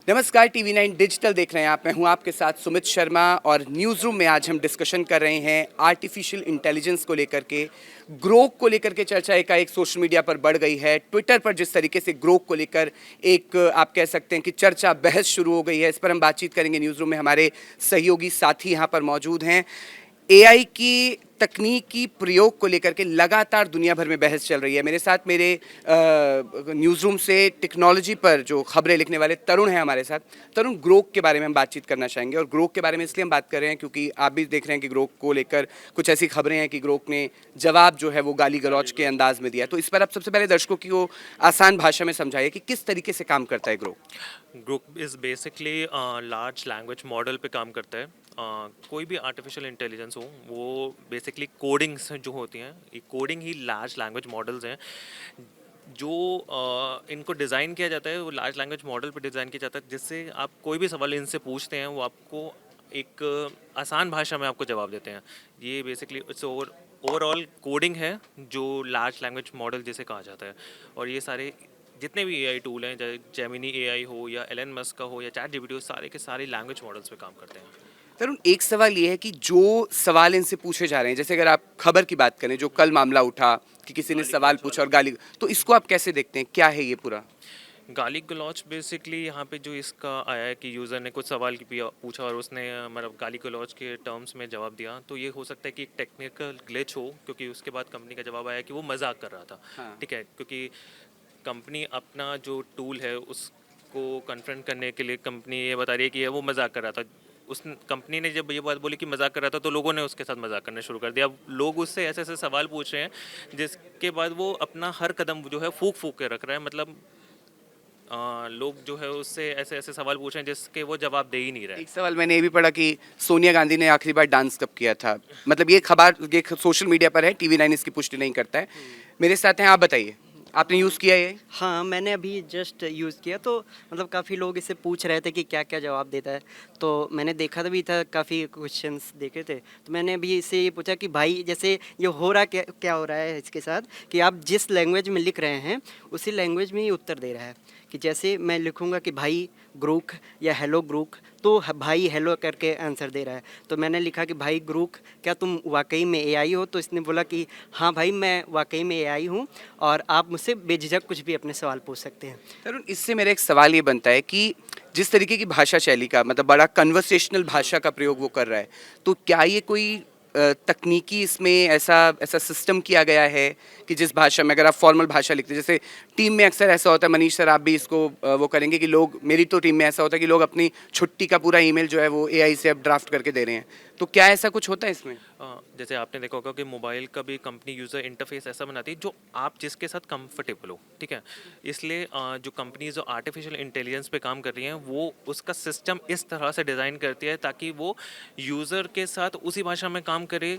नमस्कार, TV 9 digital देख रहे हैं आप। मैं हूं आपके साथ सुमित शर्मा और न्यूज़ रूम में आज हम डिस्कशन कर रहे हैं आर्टिफिशियल इंटेलिजेंस को लेकर के। ग्रोक को लेकर के चर्चा एकाएक सोशल मीडिया पर बढ़ गई है। ट्विटर पर जिस तरीके से ग्रोक को लेकर एक आप कह सकते हैं कि चर्चा बहस शुरू हो गई है, इस पर हम बातचीत करेंगे। न्यूज़ रूम में हमारे सहयोगी साथी यहाँ पर मौजूद हैं। एआई की तकनीकी प्रयोग को लेकर के लगातार दुनिया भर में बहस चल रही है। मेरे साथ मेरे न्यूज़ रूम से टेक्नोलॉजी पर जो खबरें लिखने वाले तरुण हैं हमारे साथ। तरुण, ग्रोक के बारे में हम बातचीत करना चाहेंगे और ग्रोक के बारे में इसलिए हम बात कर रहे हैं क्योंकि आप भी देख रहे हैं कि ग्रोक को लेकर कुछ ऐसी खबरें हैं कि ग्रोक ने जवाब जो है वो गाली गलौज के अंदाज में दिया। तो इस पर आप सबसे पहले दर्शकों की वो आसान भाषा में समझाइए कि किस तरीके से काम करता है Grok. Group is basically large language model पे काम करता है। कोई भी आर्टिफिशियल इंटेलिजेंस हो वो बेसिकली कोडिंग्स जो होती हैं, ये कोडिंग ही लार्ज लैंग्वेज मॉडल्स हैं जो इनको डिज़ाइन किया जाता है। वो लार्ज लैंग्वेज मॉडल पे डिज़ाइन किया जाता है जिससे आप कोई भी सवाल इनसे पूछते हैं वो आपको एक आसान भाषा में आपको जवाब देते हैं। ये बेसिकली इट्स ओवरऑल कोडिंग है जो लार्ज लैंग्वेज मॉडल जिसे कहा जाता है। और ये सारे जितने भी एआई टूल हैं, चाहे जेमिनी एआई हो या एलन मस्क का हो या चैट जीपीटी हो, सारे के सारे लैंग्वेज मॉडल्स पे काम करते हैं। तरुण, एक सवाल ये है कि जो सवाल इनसे पूछे जा रहे हैं, जैसे अगर आप खबर की बात करें, जो कल मामला उठा कि किसी ने सवाल पूछा और गाली, तो इसको आप कैसे देखते हैं? क्या है ये पूरा? गाली गलौच बेसिकली यहाँ पे जो इसका आया है कि यूज़र ने कुछ सवाल पूछा और उसने मतलब गाली गलौच के टर्म्स में जवाब दिया, तो ये हो सकता है कि एक टेक्निकल ग्लिच हो, क्योंकि उसके बाद कंपनी का जवाब आया कि वो मजाक कर रहा था। हाँ। ठीक है, क्योंकि कंपनी अपना जो टूल है उसको कन्फ्रंट करने के लिए कंपनी ये बता रही है कि वो मजाक कर रहा था। उस कंपनी ने जब ये बात बोली कि मजाक कर रहा था तो लोगों ने उसके साथ मजाक करना शुरू कर दिया। अब लोग उससे ऐसे ऐसे सवाल पूछ रहे हैं जिसके बाद वो अपना हर कदम जो है फूक फूक के रख रहा है। मतलब लोग जो है उससे ऐसे ऐसे सवाल पूछ रहे हैं जिसके वो जवाब दे ही नहीं रहे। एक सवाल मैंने ये भी पढ़ा कि सोनिया गांधी ने आखिरी बार डांस कब किया था। मतलब ये खबर ये सोशल मीडिया पर है, टीवी 9 इसकी पुष्टि नहीं करता है। मेरे साथ हैं, आप बताइए, आपने यूज़ किया ये? हाँ, मैंने अभी जस्ट यूज़ किया तो मतलब काफ़ी लोग इससे पूछ रहे थे कि क्या क्या जवाब देता है। तो मैंने देखा भी था, काफ़ी क्वेश्चंस देखे थे। तो मैंने अभी इससे ये पूछा कि भाई जैसे ये हो रहा क्या क्या हो रहा है इसके साथ, कि आप जिस लैंग्वेज में लिख रहे हैं उसी लैंग्वेज में ही उत्तर दे रहा है। कि जैसे मैं लिखूँगा कि भाई ग्रूक या हेलो ग्रूक, तो भाई हेलो करके आंसर दे रहा है। तो मैंने लिखा कि भाई ग्रूक, क्या तुम वाकई में एआई हो? तो इसने बोला कि हाँ भाई, मैं वाकई में एआई हूँ और आप मुझसे बेझिझक कुछ भी अपने सवाल पूछ सकते हैं। तरुण, इससे मेरा एक सवाल ये बनता है कि जिस तरीके की भाषा शैली का मतलब बड़ा कन्वर्सेशनल भाषा का प्रयोग वो कर रहा है, तो क्या ये कोई तकनीकी इसमें ऐसा ऐसा सिस्टम किया गया है कि जिस भाषा में अगर आप फॉर्मल भाषा लिखते हैं, जैसे टीम में अक्सर ऐसा होता है, मनीष सर आप भी इसको वो करेंगे कि लोग, मेरी तो टीम में ऐसा होता है कि लोग अपनी छुट्टी का पूरा ईमेल जो है वो एआई से अब ड्राफ्ट करके दे रहे हैं। तो क्या ऐसा कुछ होता है इसमें? जैसे आपने देखा होगा कि मोबाइल का भी कंपनी यूज़र इंटरफेस ऐसा बनाती है जो आप जिसके साथ कंफर्टेबल हो। ठीक है, इसलिए जो कंपनीज जो आर्टिफिशियल इंटेलिजेंस पे काम कर रही हैं वो उसका सिस्टम इस तरह से डिज़ाइन करती है ताकि वो यूज़र के साथ उसी भाषा में काम करे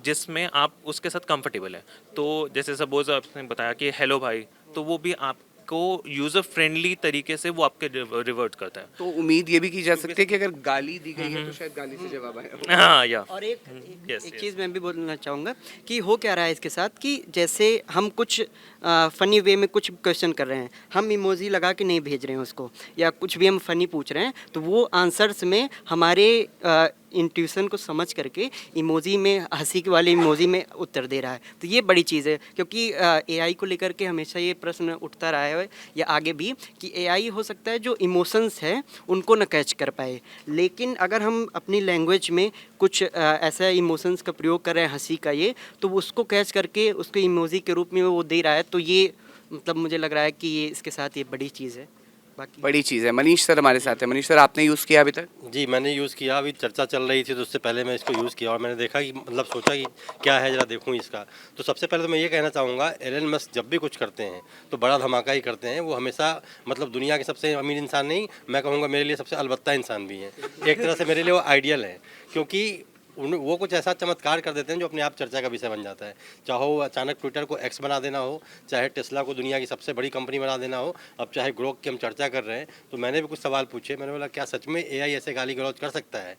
जिसमें आप उसके साथ कंफर्टेबल है। तो जैसे सपोज आपने बताया कि हेलो भाई, तो वो भी आपको यूज़र फ्रेंडली तरीके से वो आपके रिवर्ट करता है। तो उम्मीद ये भी की जा सकती है कि अगर गाली दी गई है तो शायद गाली से जवाब आया। हाँ या और एक यस चीज़ मैं भी बोलना चाहूँगा कि हो क्या रहा है इसके साथ, कि जैसे हम कुछ फ़नी वे में कुछ क्वेश्चन कर रहे हैं, हम इमोजी लगा के नहीं भेज रहे हैं उसको, या कुछ भी हम फ़नी पूछ रहे हैं, तो वो आंसर्स में हमारे इंट्यूशन को समझ करके इमोजी में, हंसी के वाले इमोजी में उत्तर दे रहा है। तो ये बड़ी चीज़ है, क्योंकि एआई को लेकर के हमेशा ये प्रश्न उठता रहा है या आगे भी, कि एआई हो सकता है जो इमोशंस है उनको न कैच कर पाए, लेकिन अगर हम अपनी लैंग्वेज में कुछ ऐसा इमोशंस का प्रयोग कर रहे हैं, हंसी का ये, तो वो उसको कैच करके उसको इमोजी के रूप में वो दे रहा है। तो ये मतलब मुझे लग रहा है कि ये इसके साथ ये बड़ी चीज़ है। बाकी बड़ी चीज़ है। मनीष सर हमारे साथ है। मनीष सर, आपने यूज़ किया अभी तक? जी, मैंने यूज़ किया। अभी चर्चा चल रही थी तो उससे पहले मैं इसको यूज़ किया और मैंने देखा कि मतलब सोचा कि क्या है, ज़रा देखूँ इसका। तो सबसे पहले तो मैं ये कहना चाहूँगा, एलन मस्क जब भी कुछ करते हैं तो बड़ा धमाका ही करते हैं। वो हमेशा मतलब दुनिया के सबसे अमीर इंसान नहीं, मैं कहूँगा मेरे लिए सबसे अलबत्ता इंसान भी हैं। एक तरह से मेरे लिए वो आइडियल है, क्योंकि वो कुछ ऐसा चमत्कार कर देते हैं जो अपने आप चर्चा का विषय बन जाता है। चाहे वो अचानक ट्विटर को एक्स बना देना हो, चाहे टेस्ला को दुनिया की सबसे बड़ी कंपनी बना देना हो, अब चाहे ग्रोक की हम चर्चा कर रहे हैं, तो मैंने भी कुछ सवाल पूछे। मैंने बोला क्या सच में एआई ऐसे गाली गलौज कर सकता है?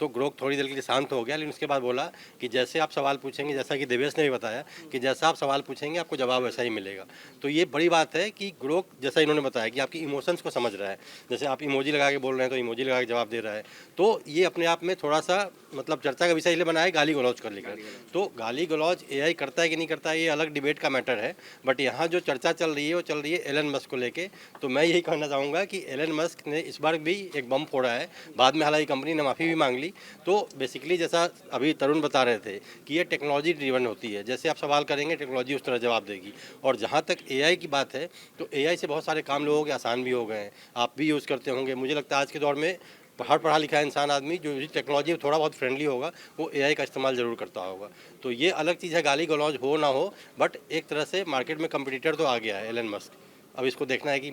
तो ग्रोक थोड़ी देर के लिए शांत हो गया, लेकिन उसके बाद बोला कि जैसे आप सवाल पूछेंगे, जैसा कि देवेश ने भी बताया कि जैसा आप सवाल पूछेंगे आपको जवाब वैसा ही मिलेगा। तो ये बड़ी बात है कि ग्रोक, जैसा इन्होंने बताया कि आपकी इमोशंस को समझ रहा है। जैसे आप इमोजी लगा के बोल रहे हैं तो इमोजी लगा के जवाब दे रहा है। तो ये अपने आप में थोड़ा सा मतलब चर्चा का विषय इसलिए बना है गाली गलौज कर लेकर। तो गाली गलौज एआई करता है कि नहीं करता है ये अलग डिबेट का मैटर है, बट यहाँ जो चर्चा चल रही है वो चल रही है एलन मस्क को लेके। तो मैं यही कहना चाहूँगा कि एलन मस्क ने इस बार भी एक बम फोड़ा है, बाद में हालांकि कंपनी ने माफ़ी भी मांग ली। तो बेसिकली जैसा अभी तरुण बता रहे थे कि ये टेक्नोलॉजी ड्रिवन होती है, जैसे आप सवाल करेंगे टेक्नोलॉजी उस तरह जवाब देगी। और जहाँ तक एआई की बात है तो एआई से बहुत सारे काम लोगों के आसान भी हो गए हैं, आप भी यूज़ करते होंगे। मुझे लगता है आज के दौर में हर पढ़ा लिखा इंसान आदमी जो टेक्नोलॉजी में थोड़ा बहुत फ्रेंडली होगा वो एआई का इस्तेमाल ज़रूर करता होगा। तो ये अलग चीज़ है, गाली गलौज हो ना हो, बट एक तरह से मार्केट में कंपटीटर तो आ गया है एलन मस्क। अब इसको देखना है कि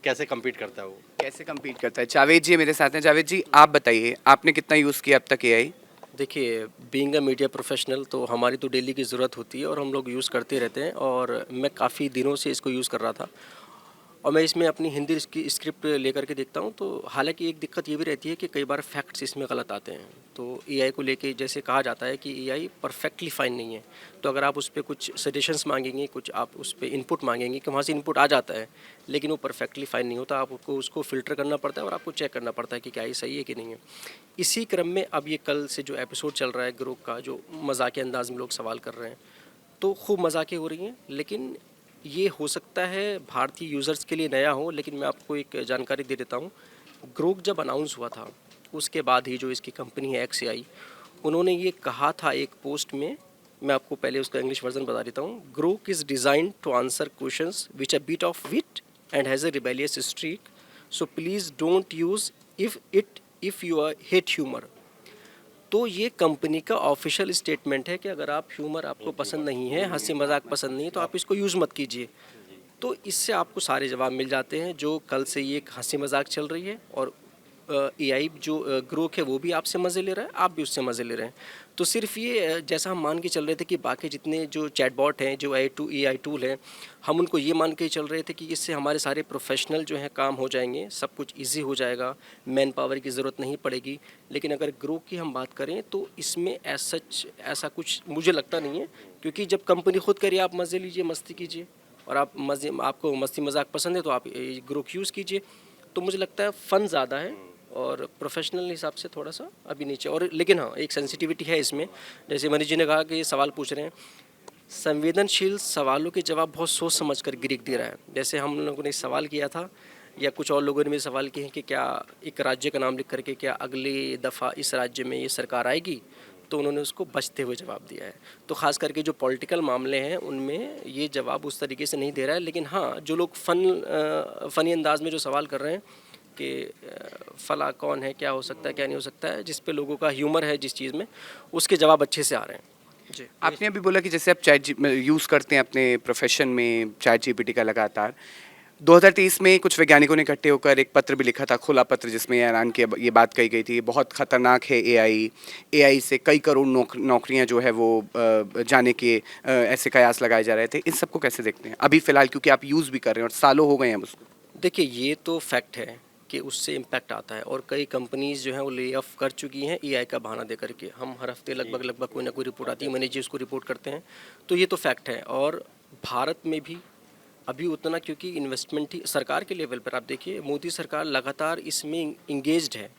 कैसे कम्पीट करता है वो। कैसे compete करता है? जावेद जी मेरे साथ हैं। जावेद जी आप बताइए, आपने कितना यूज़ किया अब तक एआई? देखिए, बीइंग अ मीडिया प्रोफेशनल तो हमारी तो डेली की ज़रूरत होती है और हम लोग यूज़ करते रहते हैं, और मैं काफ़ी दिनों से इसको यूज़ कर रहा था। और मैं इसमें अपनी हिंदी की स्क्रिप्ट लेकर के देखता हूँ, तो हालांकि एक दिक्कत ये भी रहती है कि कई बार फैक्ट्स इसमें गलत आते हैं। तो एआई को लेके जैसे कहा जाता है कि एआई परफेक्टली फाइन नहीं है, तो अगर आप उस पर कुछ सजेशंस मांगेंगे, कुछ आप उस पर इनपुट मांगेंगे कि वहाँ से इनपुट आ जाता है, लेकिन वो परफेक्टली फाइन नहीं होता। आपको उसको फ़िल्टर करना पड़ता है और आपको चेक करना पड़ता है कि क्या ये सही है कि नहीं है। इसी क्रम में अब ये कल से जो एपिसोड चल रहा है ग्रोक का, जो मजाकिया अंदाज में लोग सवाल कर रहे हैं, तो खूब मजाकें हो रही हैं। लेकिन ये हो सकता है भारतीय यूज़र्स के लिए नया हो, लेकिन मैं आपको एक जानकारी दे देता हूँ। ग्रोक जब अनाउंस हुआ था उसके बाद ही जो इसकी कंपनी है XAI, उन्होंने ये कहा था एक पोस्ट में, मैं आपको पहले उसका इंग्लिश वर्जन बता देता हूँ। Grok is designed to answer questions which a bit of wit and has a rebellious streak, so please don't use if you are hate humour. तो ये कंपनी का ऑफिशियल स्टेटमेंट है कि अगर आप ह्यूमर आपको पसंद नहीं है, हंसी मजाक पसंद नहीं है, तो आप इसको यूज़ मत कीजिए। तो इससे आपको सारे जवाब मिल जाते हैं। जो कल से ये हंसी मजाक चल रही है, और एआई जो ग्रोक है वो भी आपसे मज़े ले रहा है, आप भी उससे मज़े ले रहे हैं। तो सिर्फ ये जैसा हम मान के चल रहे थे कि बाकी जितने जो चैटबॉट हैं, जो एआई टूल हैं, हम उनको ये मान के चल रहे थे कि इससे हमारे सारे प्रोफेशनल जो हैं काम हो जाएंगे, सब कुछ इजी हो जाएगा, मैन पावर की ज़रूरत नहीं पड़ेगी। लेकिन अगर ग्रोक की हम बात करें तो इसमें ऐसा कुछ मुझे लगता नहीं है, क्योंकि जब कंपनी खुद करिए आप मज़े लीजिए, मस्ती कीजिए, और आपको मस्ती मजाक पसंद है तो आप ग्रोक यूज़ कीजिए। तो मुझे लगता है फ़न ज़्यादा है और प्रोफेशनल हिसाब से थोड़ा सा अभी नीचे। और लेकिन हाँ, एक सेंसिटिविटी है इसमें। जैसे मनीष जी ने कहा कि ये सवाल पूछ रहे हैं, संवेदनशील सवालों के जवाब बहुत सोच समझ कर गिरिक दे रहा है। जैसे हम लोगों ने सवाल किया था, या कुछ और लोगों ने भी सवाल किए हैं कि क्या एक राज्य का नाम लिख करके क्या अगली दफ़ा इस राज्य में ये सरकार आएगी, तो उन्होंने उसको बचते हुए जवाब दिया है। तो ख़ास करके जो पॉलिटिकल मामले हैं उनमें ये जवाब उस तरीके से नहीं दे रहा है। लेकिन हाँ, जो लोग फ़नी अंदाज में जो सवाल कर रहे हैं कि फला कौन है, क्या हो सकता है, क्या नहीं हो सकता है, जिस पे लोगों का ह्यूमर है जिस चीज़ में, उसके जवाब अच्छे से आ रहे हैं। जी, आपने अभी बोला कि जैसे आप यूज़ करते हैं अपने प्रोफेशन में चैट जीपीटी का लगातार। 2023 में कुछ वैज्ञानिकों ने इकट्ठे होकर एक पत्र भी लिखा था, खुला पत्र, जिसमें ऐलान किया, ये बात कही गई थी बहुत ख़तरनाक है एआई से कई करोड़ नौकरियां जो है वो जाने के ऐसे कयास लगाए जा रहे थे। इन सबको कैसे देखते हैं अभी फ़िलहाल, क्योंकि आप यूज़ भी कर रहे हैं और सालों हो गए हैं उसको? देखिए, ये तो फैक्ट है कि उससे इम्पैक्ट आता है, और कई कंपनीज़ जो हैं वो ले ऑफ कर चुकी हैं एआई का बहाना दे करके। हम हर हफ्ते लगभग कोई ना कोई रिपोर्ट आती है, मैंने जी उसको रिपोर्ट करते हैं। तो ये तो फैक्ट है। और भारत में भी अभी उतना, क्योंकि इन्वेस्टमेंट ही सरकार के लेवल पर आप देखिए, मोदी सरकार लगातार इसमें इंगेज्ड है।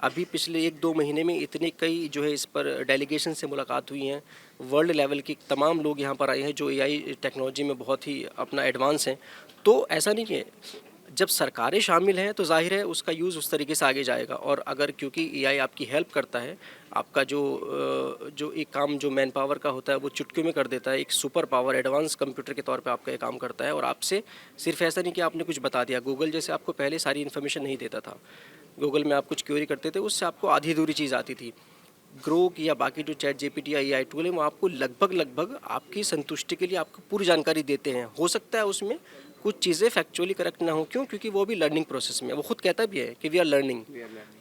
अभी पिछले 1-2 महीने में इतने कई जो है इस पर डेलीगेशन से मुलाकात हुई हैं, वर्ल्ड लेवल के तमाम लोग यहाँ पर आए हैं जो एआई टेक्नोलॉजी में बहुत ही अपना एडवांस हैं। तो ऐसा नहीं है, जब सरकारें शामिल हैं तो जाहिर है उसका यूज़ उस तरीके से आगे जाएगा। और अगर क्योंकि एआई आपकी हेल्प करता है, आपका जो एक काम जो मैन पावर का होता है वो चुटकियों में कर देता है, एक सुपर पावर एडवांस कंप्यूटर के तौर पे आपका ये काम करता है। और आपसे सिर्फ ऐसा नहीं कि आपने कुछ बता दिया, गूगल जैसे आपको पहले सारी इन्फॉर्मेशन नहीं देता था, गूगल में आप कुछ क्वेरी करते थे उससे आपको आधी अधूरी चीज़ आती थी। ग्रोक या बाकी जो चैट जीपीटी या एआई टूल है वो आपको लगभग आपकी संतुष्टि के लिए आपको पूरी जानकारी देते हैं। हो सकता है उसमें कुछ चीज़ें फैक्चुअली करेक्ट ना हो। क्यों? क्योंकि वो भी लर्निंग प्रोसेस में है। वो खुद कहता भी है कि वी आर लर्निंग।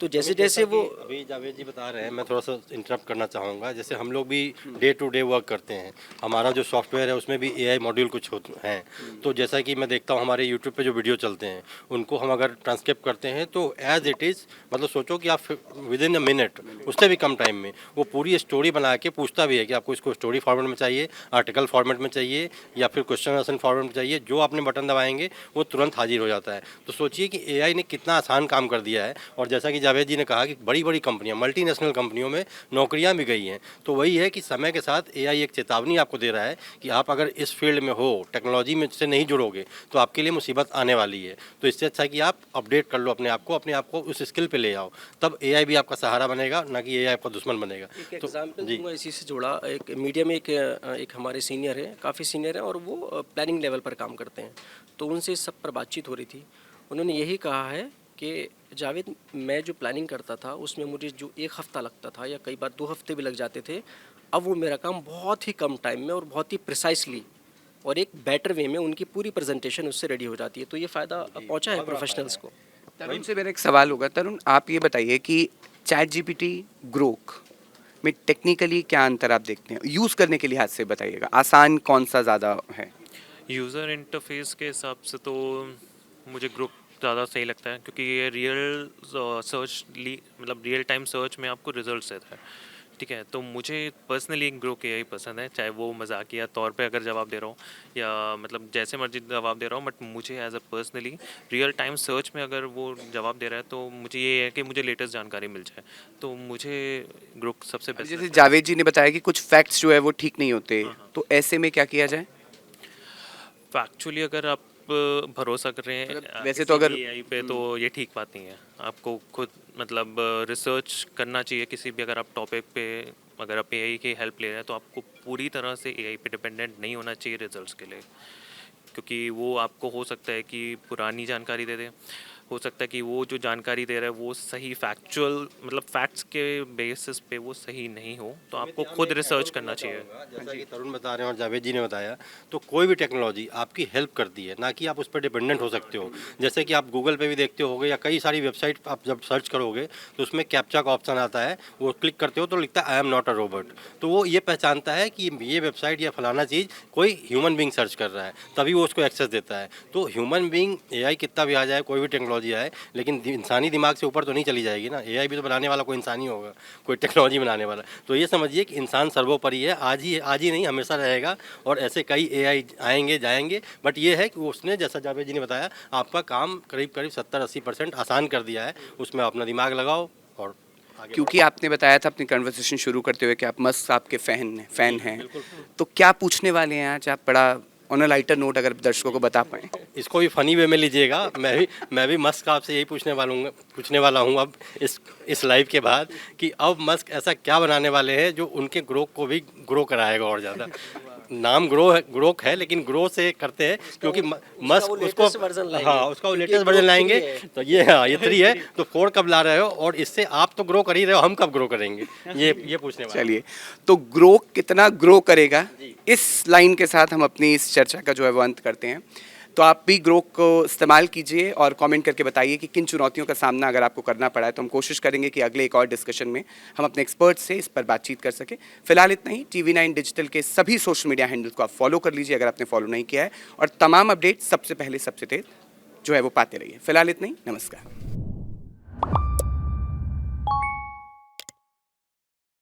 तो जैसे जैसे वो अभी जावेद जी बता रहे हैं, मैं थोड़ा सा इंटरप्ट करना चाहूँगा। जैसे हम लोग भी डे टू डे वर्क करते हैं, हमारा जो सॉफ्टवेयर है उसमें भी एआई मॉड्यूल कुछ हैं। तो जैसा कि मैं देखता हूँ हमारे यूट्यूब पे जो वीडियो चलते हैं उनको हम अगर ट्रांसक्रिप्ट करते हैं तो एज इट इज़, मतलब सोचो कि आप विद इन अ मिनट, उससे भी कम टाइम में वो पूरी स्टोरी बना के पूछता भी है कि आपको इसको स्टोरी फॉर्मेट में चाहिए, आर्टिकल फॉर्मेट में चाहिए, या फिर क्वेश्चन आंसर फॉर्मेट में चाहिए। जो आपने बटन दबाएंगे वो तुरंत हाजिर हो जाता है। तो सोचिए कि एआई ने कितना आसान काम कर दिया है। और जैसा कि जावेद जी ने कहा कि बड़ी बड़ी कंपनियां, मल्टीनेशनल कंपनियों में नौकरियां भी गई हैं। तो वही है कि समय के साथ एआई एक चेतावनी आपको दे रहा है कि आप अगर इस फील्ड में हो, टेक्नोलॉजी में से नहीं जुड़ोगे तो आपके लिए मुसीबत आने वाली है। तो इससे अच्छा है कि आप अपडेट कर लो अपने आप को उस स्किल पे ले आओ, तब एआई भी आपका सहारा बनेगा, ना कि एआई आपका दुश्मन बनेगा। एक एग्जाम्पल दूंगा इसी से जुड़ा। एक मीडिया में एक हमारे सीनियर है, काफ़ी सीनियर है, और वो प्लानिंग लेवल पर काम करते हैं। तो उनसे इस सब पर बातचीत हो रही थी। उन्होंने यही कहा है कि जावेद, मैं जो प्लानिंग करता था उसमें मुझे जो 1 हफ़्ता लगता था या कई बार 2 हफ्ते भी लग जाते थे, अब वो मेरा काम बहुत ही कम टाइम में और बहुत ही प्रिसाइसली और एक बेटर वे में उनकी पूरी प्रेजेंटेशन उससे रेडी हो जाती है। तो ये फ़ायदा पहुंचा है प्रोफेशनल्स को। तरुण से मेरा एक सवाल होगा। तरुण, आप ये बताइए कि चैट जीपीटी, ग्रोक में टेक्निकली क्या अंतर आप देखते हैं? यूज़ करने के लिहाज से बताइएगा, आसान कौन सा ज़्यादा है? यूज़र इंटरफेस के हिसाब से तो मुझे ग्रुप ज़्यादा सही लगता है, क्योंकि ये रियल सर्च मतलब रियल टाइम सर्च में आपको रिजल्ट्स देता है। ठीक है, तो मुझे पर्सनली ग्रुप यही पसंद है, चाहे वो मजाकिया तौर पे अगर जवाब दे रहा हूँ या मतलब जैसे मर्जी जवाब दे रहा हूँ, बट मुझे as a personally real time search में अगर वो जवाब दे रहा है तो मुझे ये है कि मुझे लेटेस्ट जानकारी मिल जाए, तो मुझे ग्रुप सबसे बेस्ट। जैसे जावेद जी ने बताया कि कुछ फैक्ट्स जो है वो ठीक नहीं होते, तो ऐसे में क्या किया जाए? फैक्चुअली अगर आप भरोसा कर रहे हैं वैसे तो अगर एआई पे, तो ये ठीक बात नहीं है। आपको खुद मतलब रिसर्च करना चाहिए किसी भी, अगर आप टॉपिक पे अगर आप एआई की हेल्प ले रहे हैं तो आपको पूरी तरह से एआई पे डिपेंडेंट नहीं होना चाहिए रिजल्ट्स के लिए, क्योंकि वो आपको हो सकता है कि पुरानी जानकारी दे दे, हो सकता है कि वो जो जानकारी दे रहा है वो सही फैक्चुअल मतलब फैक्ट्स के बेसिस पे वो सही नहीं हो, तो आपको खुद रिसर्च करना चाहिए। जैसा कि तरुण बता रहे हैं और जावेद जी ने बताया, तो कोई भी टेक्नोलॉजी आपकी हेल्प करती है, ना कि आप उस पर डिपेंडेंट हो सकते हो। जैसे कि आप गूगल पे भी देखते होगे या कई सारी वेबसाइट आप जब सर्च करोगे तो उसमें कैप्चा का ऑप्शन आता है, वो क्लिक करते हो तो लिखता है I am not a robot. तो वो ये पहचानता है कि ये वेबसाइट या फलाना चीज़ कोई ह्यूमन बींग सर्च कर रहा है, तभी वो उसको एक्सेस देता है। तो ह्यूमन बींग, एआई कितना भी आ जाए, कोई भी टेक्नोलॉजी आए, लेकिन इंसानी दिमाग से ऊपर तो नहीं चली जाएगी ना। एआई भी तो बनाने वाला कोई इंसान ही होगा, कोई टेक्नोलॉजी बनाने वाला। तो ये समझिए कि इंसान सर्वोपरि है, आज ही नहीं, हमेशा रहेगा। और ऐसे कई एआई आएंगे जाएंगे, बट ये है कि उसने, जैसा जावेद जी ने बताया, आपका काम करीब करीब 70-80% आसान कर दिया है। उसमें अपना दिमाग लगाओ और आगे क्योंकि आपने बताया था अपनी कन्वर्सेशन शुरू करते हुए कि आप मस्क साहब के फैन हैं, तो क्या पूछने वाले हैं आज आप? बड़ा ऑन अ लाइटर नोट अगर दर्शकों को बता पाएँ। इसको भी फनी वे में लीजिएगा। मैं भी मस्क आपसे यही पूछने वाला हूँ अब इस लाइव के बाद, कि अब मस्क ऐसा क्या बनाने वाले हैं जो उनके ग्रो को भी ग्रो कराएगा और ज़्यादा। नाम ग्रोक है, लेकिन ग्रो से करते हैं क्योंकि मस्क उसको, हाँ, उसका वो लेटेस्ट वर्जन लाएंगे। तो ये, हाँ, ये 3 है, तो 4 कब ला रहे हो? और इससे आप तो ग्रो कर ही रहे हो, हम कब ग्रो करेंगे? ये पूछने वाला। चलिए, तो ग्रो कितना ग्रो करेगा, इस लाइन के साथ हम अपनी इस चर्चा का जो है वो अंत करते हैं। तो आप भी ग्रो को इस्तेमाल कीजिए और कमेंट करके बताइए कि किन चुनौतियों का सामना अगर आपको करना पड़ा है, तो हम कोशिश करेंगे कि अगले एक और डिस्कशन में हम अपने एक्सपर्ट से इस पर बातचीत कर सकें। फिलहाल इतना ही। TV9 डिजिटल के सभी सोशल मीडिया हैंडल्स को आप फॉलो कर लीजिए अगर आपने फॉलो नहीं किया है, और तमाम अपडेट सबसे पहले सबसे तेज जो है वो पाते रहिए। फिलहाल इतना ही। नमस्कार।